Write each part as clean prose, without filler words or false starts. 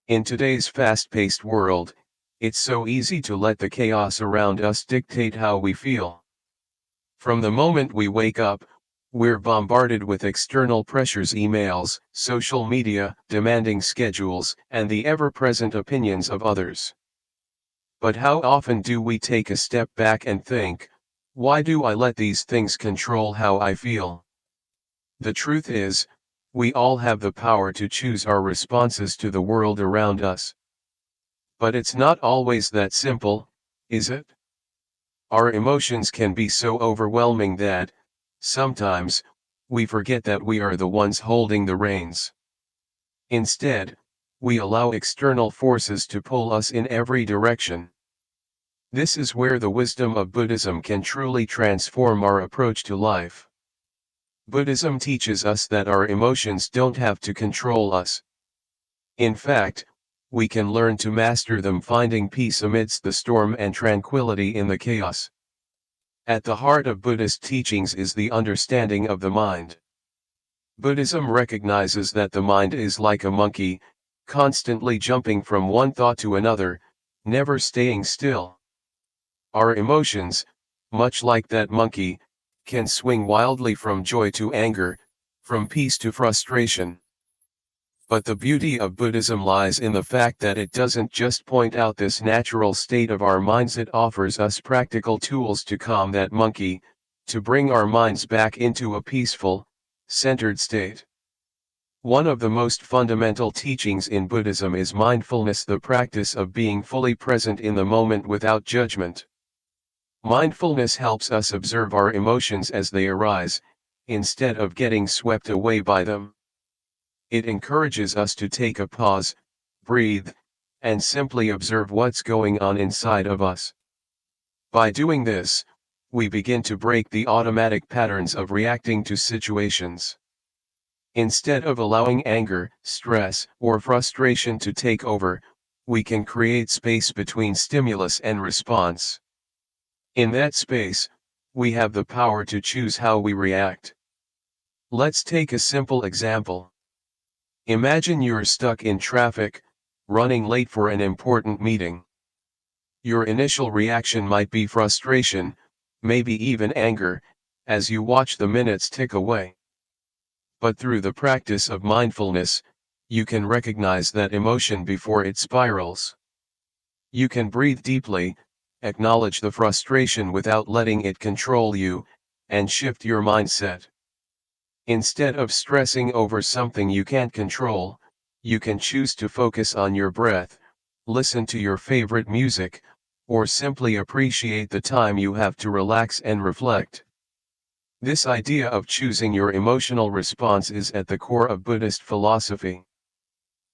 In today's fast-paced world, it's so easy to let the chaos around us dictate how we feel. From the moment we wake up, we're bombarded with external pressures, emails, social media, demanding schedules, and the ever-present opinions of others. But how often do we take a step back and think, why do I let these things control how I feel? The truth is, we all have the power to choose our responses to the world around us. But it's not always that simple, is it? Our emotions can be so overwhelming that, sometimes, we forget that we are the ones holding the reins. Instead, we allow external forces to pull us in every direction. This is where the wisdom of Buddhism can truly transform our approach to life. Buddhism teaches us that our emotions don't have to control us. In fact, we can learn to master them, finding peace amidst the storm and tranquility in the chaos. At the heart of Buddhist teachings is the understanding of the mind. Buddhism recognizes that the mind is like a monkey, constantly jumping from one thought to another, never staying still. Our emotions, much like that monkey, can swing wildly from joy to anger, from peace to frustration. But the beauty of Buddhism lies in the fact that it doesn't just point out this natural state of our minds, it offers us practical tools to calm that monkey, to bring our minds back into a peaceful, centered state. One of the most fundamental teachings in Buddhism is mindfulness, the practice of being fully present in the moment without judgment. Mindfulness helps us observe our emotions as they arise, instead of getting swept away by them. It encourages us to take a pause, breathe, and simply observe what's going on inside of us. By doing this, we begin to break the automatic patterns of reacting to situations. Instead of allowing anger, stress, or frustration to take over, we can create space between stimulus and response. In that space, we have the power to choose how we react. Let's take a simple example. Imagine you're stuck in traffic, running late for an important meeting. Your initial reaction might be frustration, maybe even anger, as you watch the minutes tick away. But through the practice of mindfulness, you can recognize that emotion before it spirals. You can breathe deeply, acknowledge the frustration without letting it control you, and shift your mindset. Instead of stressing over something you can't control, you can choose to focus on your breath, listen to your favorite music, or simply appreciate the time you have to relax and reflect. This idea of choosing your emotional response is at the core of Buddhist philosophy.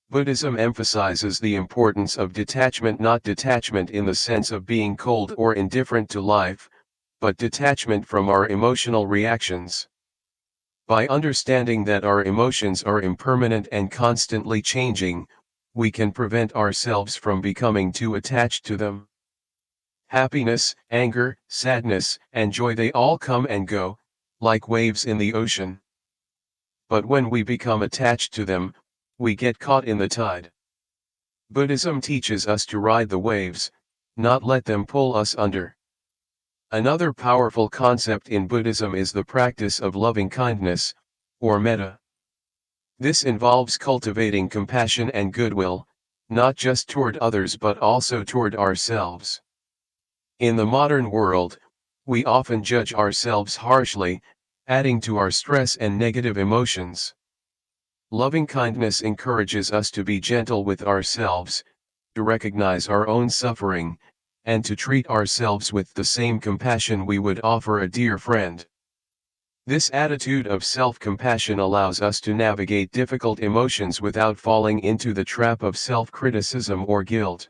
Buddhism emphasizes the importance of detachment, not detachment in the sense of being cold or indifferent to life, but detachment from our emotional reactions. By understanding that our emotions are impermanent and constantly changing, we can prevent ourselves from becoming too attached to them. Happiness, anger, sadness, and joy, they all come and go, like waves in the ocean. But when we become attached to them, we get caught in the tide. Buddhism teaches us to ride the waves, not let them pull us under. Another powerful concept in Buddhism is the practice of loving kindness, or metta. This involves cultivating compassion and goodwill, not just toward others but also toward ourselves. In the modern world, we often judge ourselves harshly, adding to our stress and negative emotions. Loving kindness encourages us to be gentle with ourselves, to recognize our own suffering, and to treat ourselves with the same compassion we would offer a dear friend. This attitude of self-compassion allows us to navigate difficult emotions without falling into the trap of self-criticism or guilt.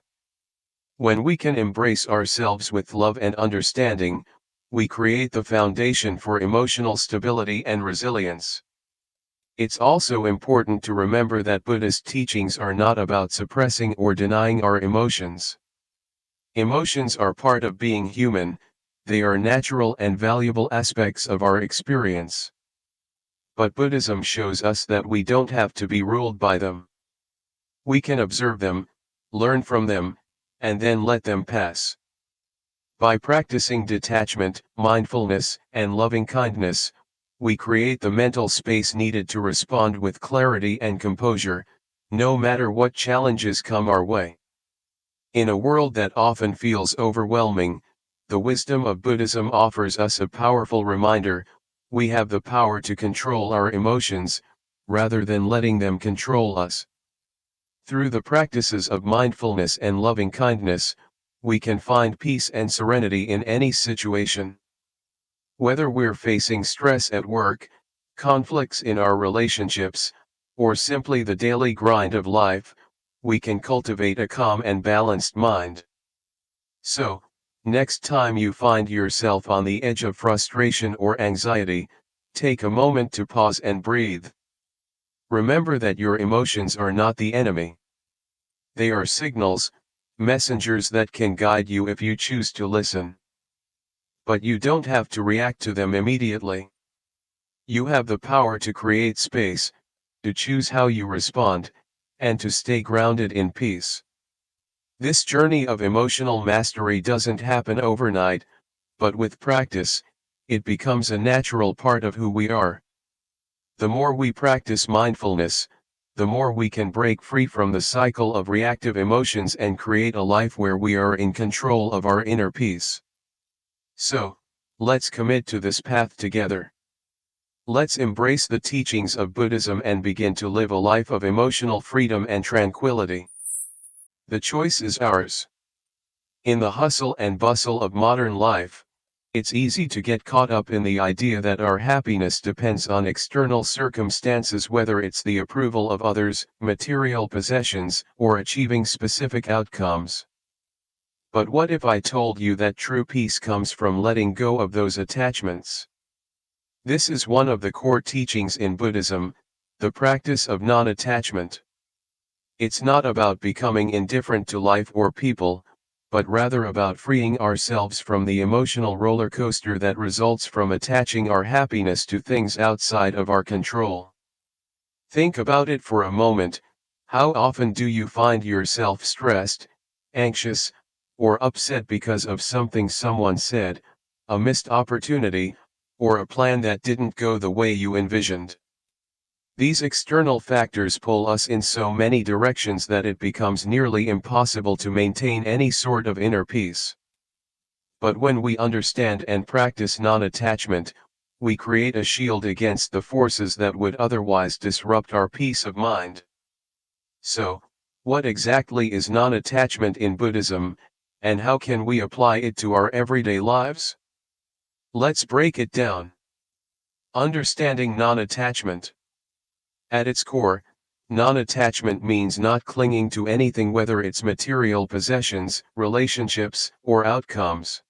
When we can embrace ourselves with love and understanding, we create the foundation for emotional stability and resilience. It's also important to remember that Buddhist teachings are not about suppressing or denying our emotions. Emotions are part of being human. They are natural and valuable aspects of our experience. But Buddhism shows us that we don't have to be ruled by them. We can observe them, learn from them, and then let them pass. By practicing detachment, mindfulness, and loving kindness, we create the mental space needed to respond with clarity and composure, no matter what challenges come our way. In a world that often feels overwhelming, the wisdom of Buddhism offers us a powerful reminder: we have the power to control our emotions, rather than letting them control us. Through the practices of mindfulness and loving kindness, we can find peace and serenity in any situation. Whether we're facing stress at work, conflicts in our relationships, or simply the daily grind of life, we can cultivate a calm and balanced mind. So, next time you find yourself on the edge of frustration or anxiety, take a moment to pause and breathe. Remember that your emotions are not the enemy. They are signals, messengers that can guide you if you choose to listen. But you don't have to react to them immediately. You have the power to create space, to choose how you respond, and to stay grounded in peace. This journey of emotional mastery doesn't happen overnight, but with practice, it becomes a natural part of who we are. The more we practice mindfulness, the more we can break free from the cycle of reactive emotions and create a life where we are in control of our inner peace. So, let's commit to this path together. Let's embrace the teachings of Buddhism and begin to live a life of emotional freedom and tranquility. The choice is ours. In the hustle and bustle of modern life, it's easy to get caught up in the idea that our happiness depends on external circumstances, whether it's the approval of others, material possessions, or achieving specific outcomes. But what if I told you that true peace comes from letting go of those attachments? This is one of the core teachings in Buddhism, the practice of non-attachment. It's not about becoming indifferent to life or people, but rather about freeing ourselves from the emotional roller coaster that results from attaching our happiness to things outside of our control. Think about it for a moment. How often do you find yourself stressed, anxious, or upset because of something someone said, a missed opportunity, or a plan that didn't go the way you envisioned? These external factors pull us in so many directions that it becomes nearly impossible to maintain any sort of inner peace. But when we understand and practice non-attachment, we create a shield against the forces that would otherwise disrupt our peace of mind. So, what exactly is non-attachment in Buddhism, and how can we apply it to our everyday lives? Let's break it down. Understanding non-attachment. At its core, non-attachment means not clinging to anything, whether it's material possessions, relationships, or outcomes.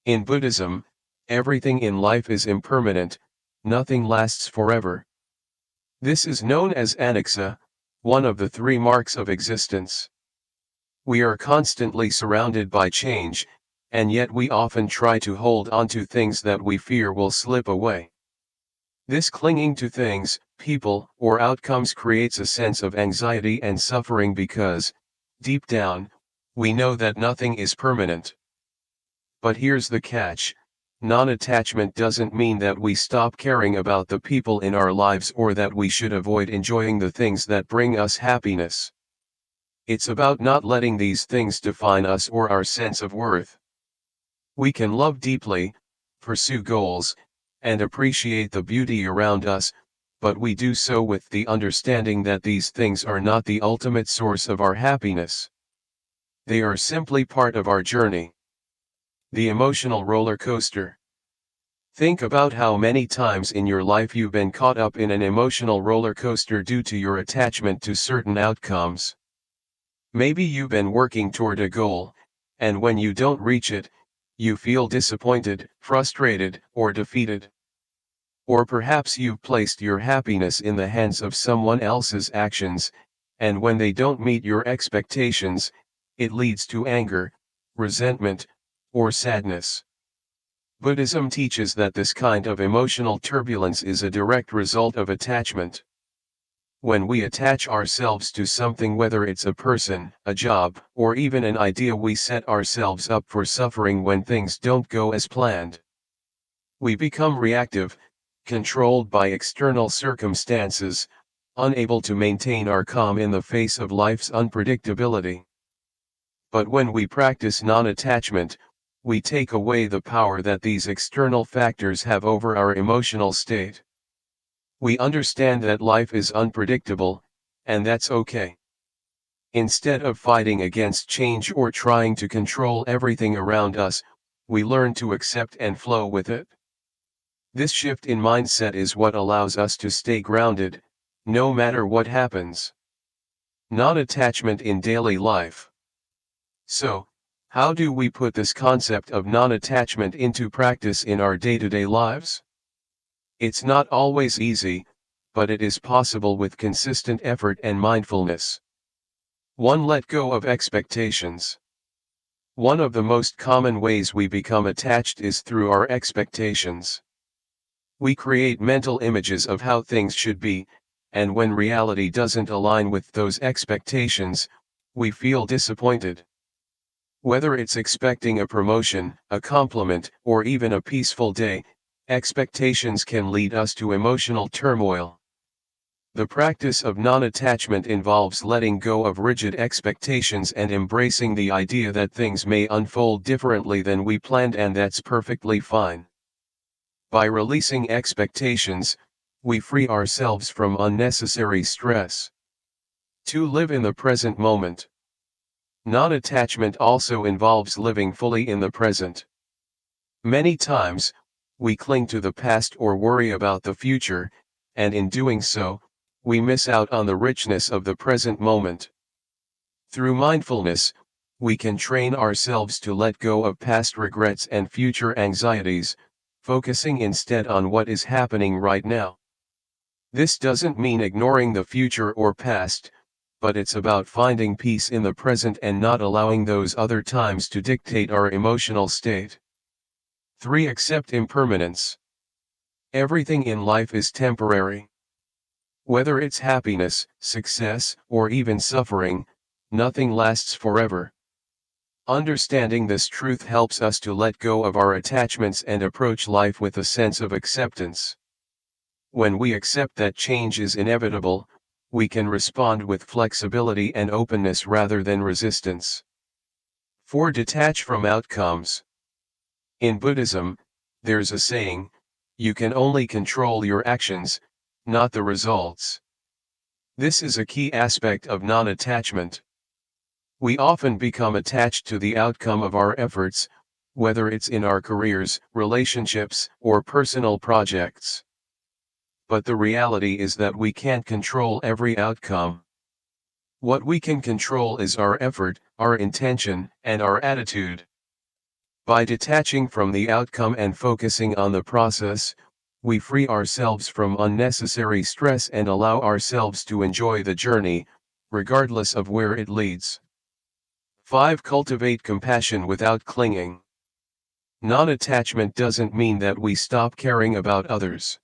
In Buddhism, everything in life is impermanent, nothing lasts forever. This is known as anicca, one of the three marks of existence. We are constantly surrounded by change, and yet we often try to hold on to things that we fear will slip away. This clinging to things, people, or outcomes creates a sense of anxiety and suffering because, deep down, we know that nothing is permanent. But here's the catch: non-attachment doesn't mean that we stop caring about the people in our lives or that we should avoid enjoying the things that bring us happiness. It's about not letting these things define us or our sense of worth. We can love deeply, pursue goals, and appreciate the beauty around us, but we do so with the understanding that these things are not the ultimate source of our happiness. They are simply part of our journey. The emotional roller coaster. Think about how many times in your life you've been caught up in an emotional roller coaster due to your attachment to certain outcomes. Maybe you've been working toward a goal, and when you don't reach it, you feel disappointed, frustrated, or defeated. Or perhaps you've placed your happiness in the hands of someone else's actions, and when they don't meet your expectations, it leads to anger, resentment, or sadness. Buddhism teaches that this kind of emotional turbulence is a direct result of attachment. When we attach ourselves to something, whether it's a person, a job, or even an idea, we set ourselves up for suffering when things don't go as planned. We become reactive, controlled by external circumstances, unable to maintain our calm in the face of life's unpredictability. But when we practice non-attachment, we take away the power that these external factors have over our emotional state. We understand that life is unpredictable, and that's okay. Instead of fighting against change or trying to control everything around us, we learn to accept and flow with it. This shift in mindset is what allows us to stay grounded, no matter what happens. Non-attachment in daily life. So, how do we put this concept of non-attachment into practice in our day-to-day lives? It's not always easy, but it is possible with consistent effort and mindfulness. 1. Let go of expectations. One of the most common ways we become attached is through our expectations. We create mental images of how things should be, and when reality doesn't align with those expectations, we feel disappointed. Whether it's expecting a promotion, a compliment, or even a peaceful day, expectations can lead us to emotional turmoil. The practice of non-attachment involves letting go of rigid expectations and embracing the idea that things may unfold differently than we planned, and that's perfectly fine. By releasing expectations, we free ourselves from unnecessary stress. 2. Live in the present moment. Non-attachment also involves living fully in the present. Many times, we cling to the past or worry about the future, and in doing so, we miss out on the richness of the present moment. Through mindfulness, we can train ourselves to let go of past regrets and future anxieties, focusing instead on what is happening right now. This doesn't mean ignoring the future or past, but it's about finding peace in the present and not allowing those other times to dictate our emotional state. 3. Accept impermanence. Everything in life is temporary. Whether it's happiness, success, or even suffering, nothing lasts forever. Understanding this truth helps us to let go of our attachments and approach life with a sense of acceptance. When we accept that change is inevitable, we can respond with flexibility and openness rather than resistance. 4. Detach from outcomes. In Buddhism, there's a saying, you can only control your actions, not the results. This is a key aspect of non-attachment. We often become attached to the outcome of our efforts, whether it's in our careers, relationships, or personal projects. But the reality is that we can't control every outcome. What we can control is our effort, our intention, and our attitude. By detaching from the outcome and focusing on the process, we free ourselves from unnecessary stress and allow ourselves to enjoy the journey, regardless of where it leads. 5. Cultivate compassion without clinging. Non-attachment doesn't mean that we stop caring about others.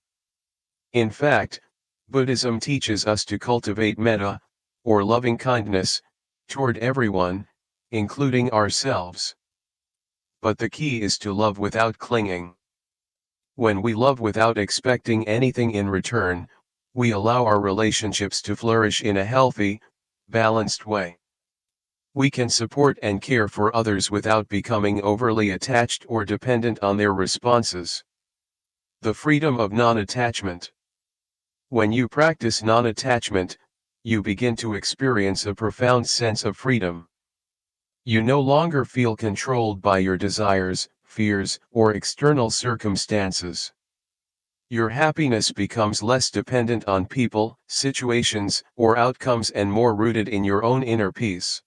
In fact, Buddhism teaches us to cultivate metta, or loving kindness, toward everyone, including ourselves. But the key is to love without clinging. When we love without expecting anything in return, we allow our relationships to flourish in a healthy, balanced way. We can support and care for others without becoming overly attached or dependent on their responses. The freedom of non-attachment. When you practice non-attachment, you begin to experience a profound sense of freedom. You no longer feel controlled by your desires, fears, or external circumstances. Your happiness becomes less dependent on people, situations, or outcomes and more rooted in your own inner peace.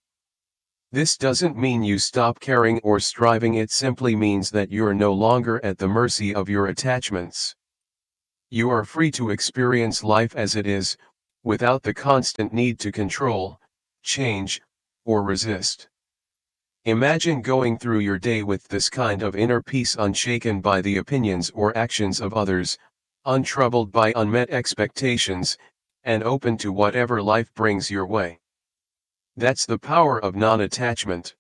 This doesn't mean you stop caring or striving, it simply means that you're no longer at the mercy of your attachments. You are free to experience life as it is, without the constant need to control, change, or resist. Imagine going through your day with this kind of inner peace, unshaken by the opinions or actions of others, untroubled by unmet expectations, and open to whatever life brings your way. That's the power of non-attachment.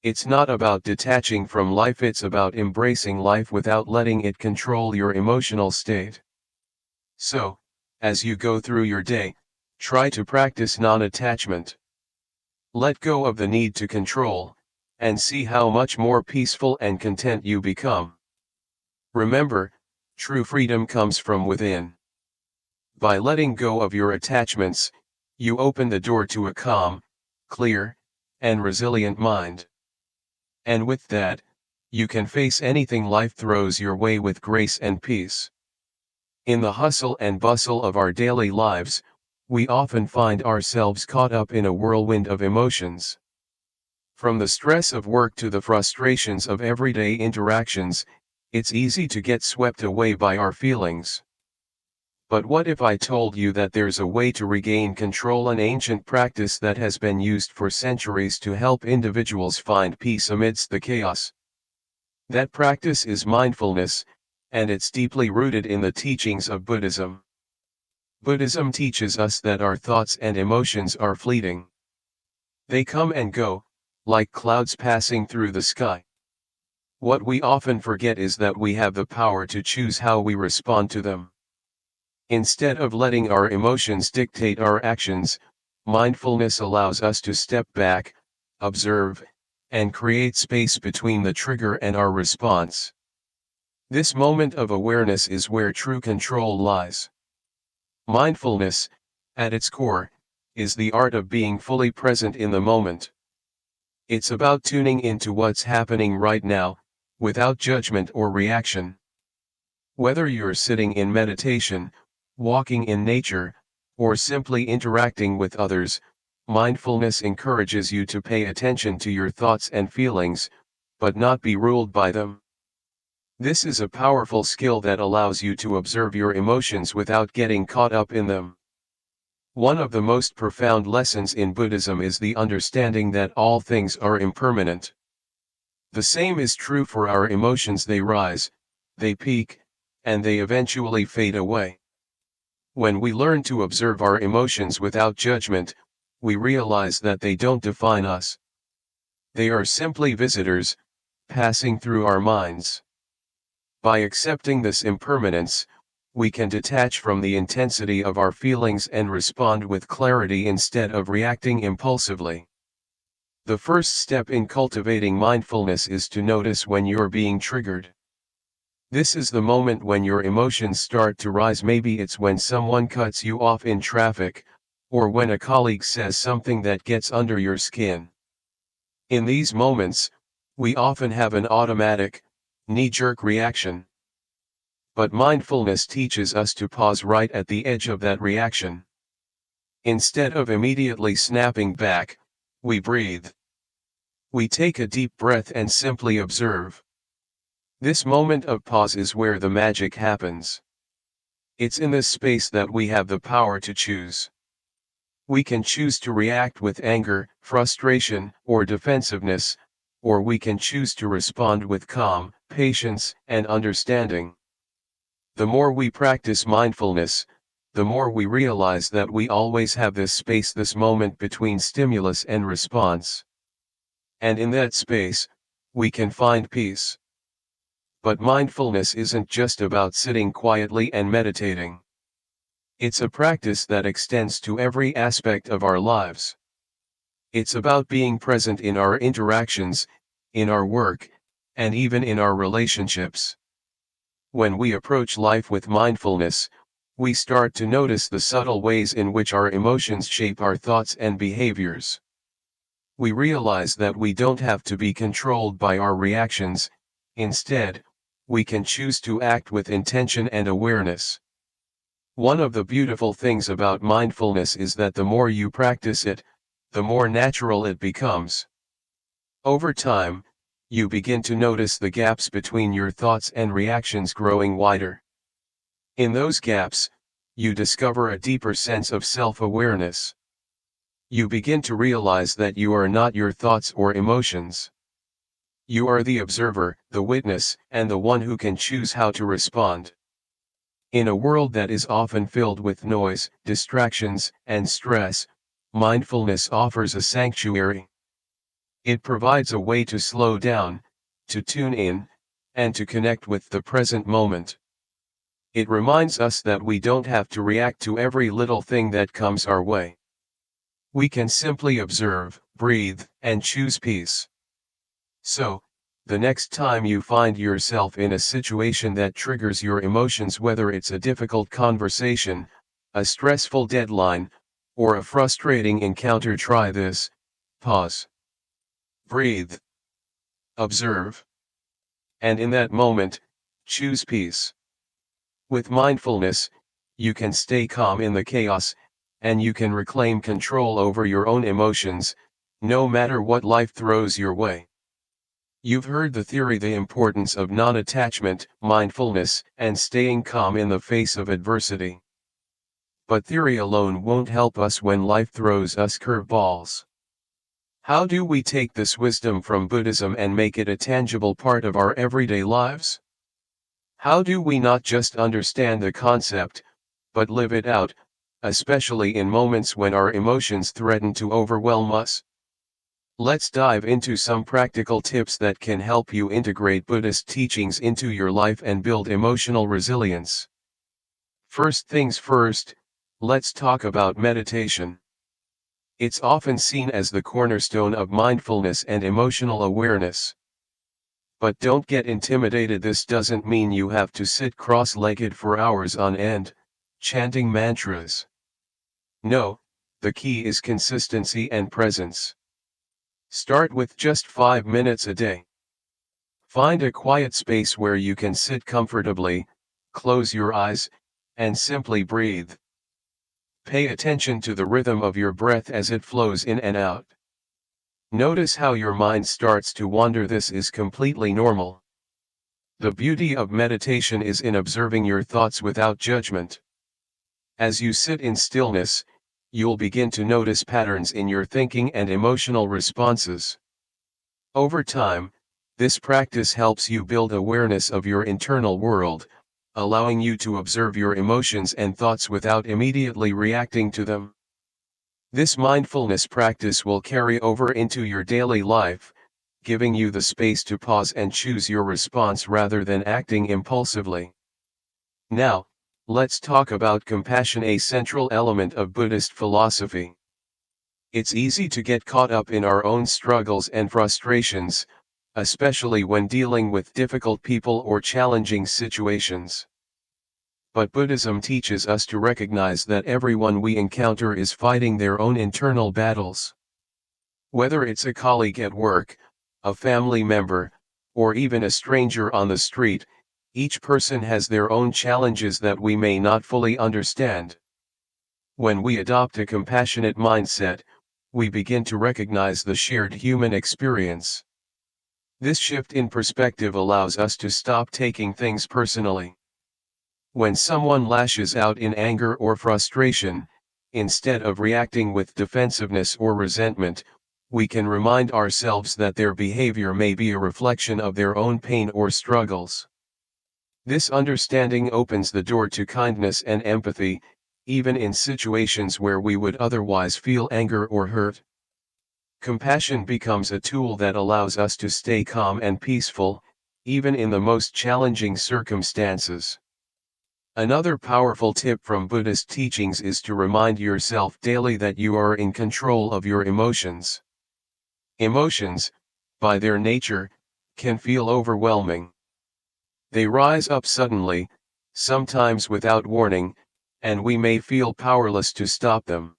It's not about detaching from life, it's about embracing life without letting it control your emotional state. So, as you go through your day, try to practice non-attachment. Let go of the need to control, and see how much more peaceful and content you become. Remember, true freedom comes from within. By letting go of your attachments, you open the door to a calm, clear, and resilient mind. And with that, you can face anything life throws your way with grace and peace. In the hustle and bustle of our daily lives, we often find ourselves caught up in a whirlwind of emotions. From the stress of work to the frustrations of everyday interactions, it's easy to get swept away by our feelings. But what if I told you that there's a way to regain control, an ancient practice that has been used for centuries to help individuals find peace amidst the chaos? That practice is mindfulness, and it's deeply rooted in the teachings of Buddhism. Buddhism teaches us that our thoughts and emotions are fleeting. They come and go, like clouds passing through the sky. What we often forget is that we have the power to choose how we respond to them. Instead of letting our emotions dictate our actions, mindfulness allows us to step back, observe, and create space between the trigger and our response. This moment of awareness is where true control lies. Mindfulness, at its core, is the art of being fully present in the moment. It's about tuning into what's happening right now, without judgment or reaction. Whether you're sitting in meditation, walking in nature, or simply interacting with others, mindfulness encourages you to pay attention to your thoughts and feelings, but not be ruled by them. This is a powerful skill that allows you to observe your emotions without getting caught up in them. One of the most profound lessons in Buddhism is the understanding that all things are impermanent. The same is true for our emotions. They rise, they peak, and they eventually fade away. When we learn to observe our emotions without judgment, we realize that they don't define us. They are simply visitors, passing through our minds. By accepting this impermanence, we can detach from the intensity of our feelings and respond with clarity instead of reacting impulsively. The first step in cultivating mindfulness is to notice when you're being triggered. This is the moment when your emotions start to rise. Maybe it's when someone cuts you off in traffic, or when a colleague says something that gets under your skin. In these moments, we often have an automatic, knee-jerk reaction. But mindfulness teaches us to pause right at the edge of that reaction. Instead of immediately snapping back, we breathe. We take a deep breath and simply observe. This moment of pause is where the magic happens. It's in this space that we have the power to choose. We can choose to react with anger, frustration, or defensiveness, or we can choose to respond with calm, patience, and understanding. The more we practice mindfulness, the more we realize that we always have this space, this moment between stimulus and response. And in that space, we can find peace. But mindfulness isn't just about sitting quietly and meditating. It's a practice that extends to every aspect of our lives. It's about being present in our interactions, in our work, and even in our relationships. When we approach life with mindfulness, we start to notice the subtle ways in which our emotions shape our thoughts and behaviors. We realize that we don't have to be controlled by our reactions. Instead, we can choose to act with intention and awareness. One of the beautiful things about mindfulness is that the more you practice it, the more natural it becomes. Over time, you begin to notice the gaps between your thoughts and reactions growing wider. In those gaps, you discover a deeper sense of self-awareness. You begin to realize that you are not your thoughts or emotions. You are the observer, the witness, and the one who can choose how to respond. In a world that is often filled with noise, distractions, and stress, mindfulness offers a sanctuary. It provides a way to slow down, to tune in, and to connect with the present moment. It reminds us that we don't have to react to every little thing that comes our way. We can simply observe, breathe, and choose peace. So, the next time you find yourself in a situation that triggers your emotions, whether it's a difficult conversation, a stressful deadline, or a frustrating encounter, try this: pause, breathe, observe, and in that moment, choose peace. With mindfulness, you can stay calm in the chaos, and you can reclaim control over your own emotions, no matter what life throws your way. You've heard the theory, the importance of non-attachment, mindfulness, and staying calm in the face of adversity. But theory alone won't help us when life throws us curveballs. How do we take this wisdom from Buddhism and make it a tangible part of our everyday lives? How do we not just understand the concept, but live it out, especially in moments when our emotions threaten to overwhelm us? Let's dive into some practical tips that can help you integrate Buddhist teachings into your life and build emotional resilience. First things first, let's talk about meditation. It's often seen as the cornerstone of mindfulness and emotional awareness. But don't get intimidated. This doesn't mean you have to sit cross-legged for hours on end, chanting mantras. No, the key is consistency and presence. Start with just 5 minutes a day. Find a quiet space where you can sit comfortably, close your eyes, and simply breathe. Pay attention to the rhythm of your breath as it flows in and out. Notice how your mind starts to wander. This is completely normal. The beauty of meditation is in observing your thoughts without judgment. As you sit in stillness, you'll begin to notice patterns in your thinking and emotional responses. Over time, this practice helps you build awareness of your internal world, allowing you to observe your emotions and thoughts without immediately reacting to them. This mindfulness practice will carry over into your daily life, giving you the space to pause and choose your response rather than acting impulsively. Now, let's talk about compassion, a central element of Buddhist philosophy. It's easy to get caught up in our own struggles and frustrations, especially when dealing with difficult people or challenging situations. But Buddhism teaches us to recognize that everyone we encounter is fighting their own internal battles. Whether it's a colleague at work, a family member, or even a stranger on the street, each person has their own challenges that we may not fully understand. When we adopt a compassionate mindset, we begin to recognize the shared human experience. This shift in perspective allows us to stop taking things personally. When someone lashes out in anger or frustration, instead of reacting with defensiveness or resentment, we can remind ourselves that their behavior may be a reflection of their own pain or struggles. This understanding opens the door to kindness and empathy, even in situations where we would otherwise feel anger or hurt. Compassion becomes a tool that allows us to stay calm and peaceful, even in the most challenging circumstances. Another powerful tip from Buddhist teachings is to remind yourself daily that you are in control of your emotions. Emotions, by their nature, can feel overwhelming. They rise up suddenly, sometimes without warning, and we may feel powerless to stop them.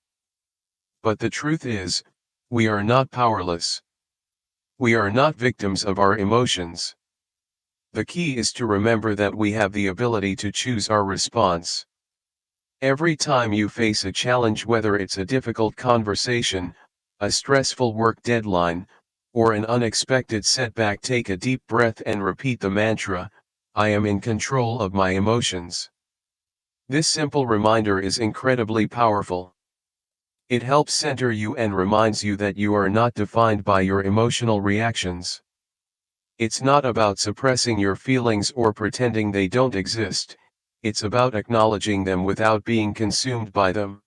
But the truth is, we are not powerless. We are not victims of our emotions. The key is to remember that we have the ability to choose our response. Every time you face a challenge, whether it's a difficult conversation, a stressful work deadline, or an unexpected setback, take a deep breath and repeat the mantra, "I am in control of my emotions." This simple reminder is incredibly powerful. It helps center you and reminds you that you are not defined by your emotional reactions. It's not about suppressing your feelings or pretending they don't exist. it's about acknowledging them without being consumed by them.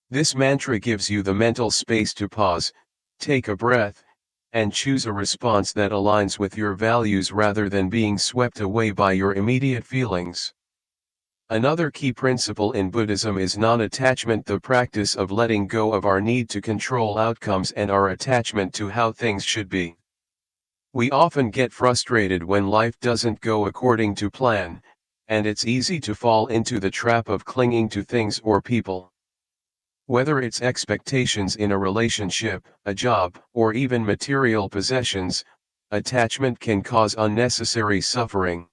This mantra gives you the mental space to pause, take a breath, and choose a response that aligns with your values rather than being swept away by your immediate feelings. Another key principle in Buddhism is non-attachment, the practice of letting go of our need to control outcomes and our attachment to how things should be. We often get frustrated when life doesn't go according to plan, and it's easy to fall into the trap of clinging to things or people. Whether it's expectations in a relationship, a job, or even material possessions, attachment can cause unnecessary suffering.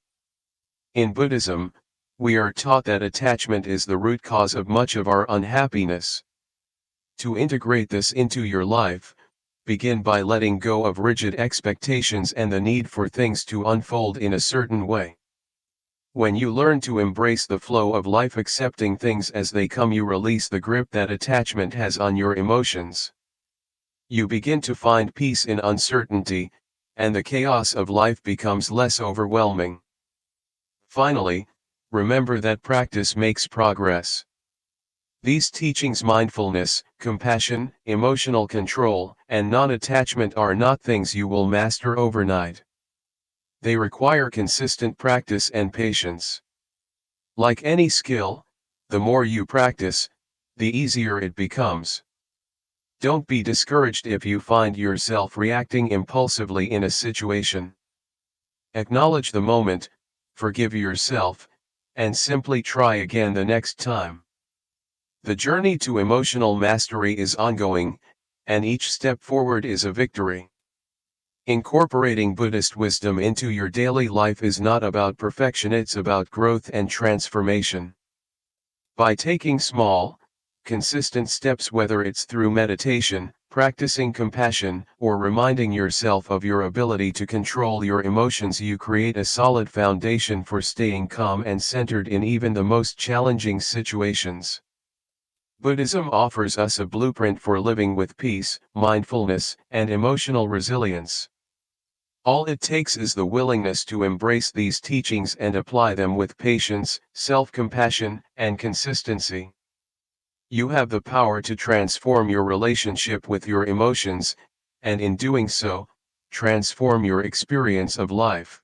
In Buddhism, we are taught that attachment is the root cause of much of our unhappiness. To integrate this into your life, begin by letting go of rigid expectations and the need for things to unfold in a certain way. When you learn to embrace the flow of life, accepting things as they come, you release the grip that attachment has on your emotions. You begin to find peace in uncertainty, and the chaos of life becomes less overwhelming. Finally, remember that practice makes progress. These teachings, mindfulness, compassion, emotional control, and non-attachment, are not things you will master overnight. They require consistent practice and patience. Like any skill, the more you practice, the easier it becomes. Don't be discouraged if you find yourself reacting impulsively in a situation. Acknowledge the moment, forgive yourself, and simply try again the next time. The journey to emotional mastery is ongoing, and each step forward is a victory. Incorporating Buddhist wisdom into your daily life is not about perfection, it's about growth and transformation. By taking small, consistent steps, whether it's through meditation, practicing compassion, or reminding yourself of your ability to control your emotions, you create a solid foundation for staying calm and centered in even the most challenging situations. Buddhism offers us a blueprint for living with peace, mindfulness, and emotional resilience. All it takes is the willingness to embrace these teachings and apply them with patience, self-compassion, and consistency. You have the power to transform your relationship with your emotions, and in doing so, transform your experience of life.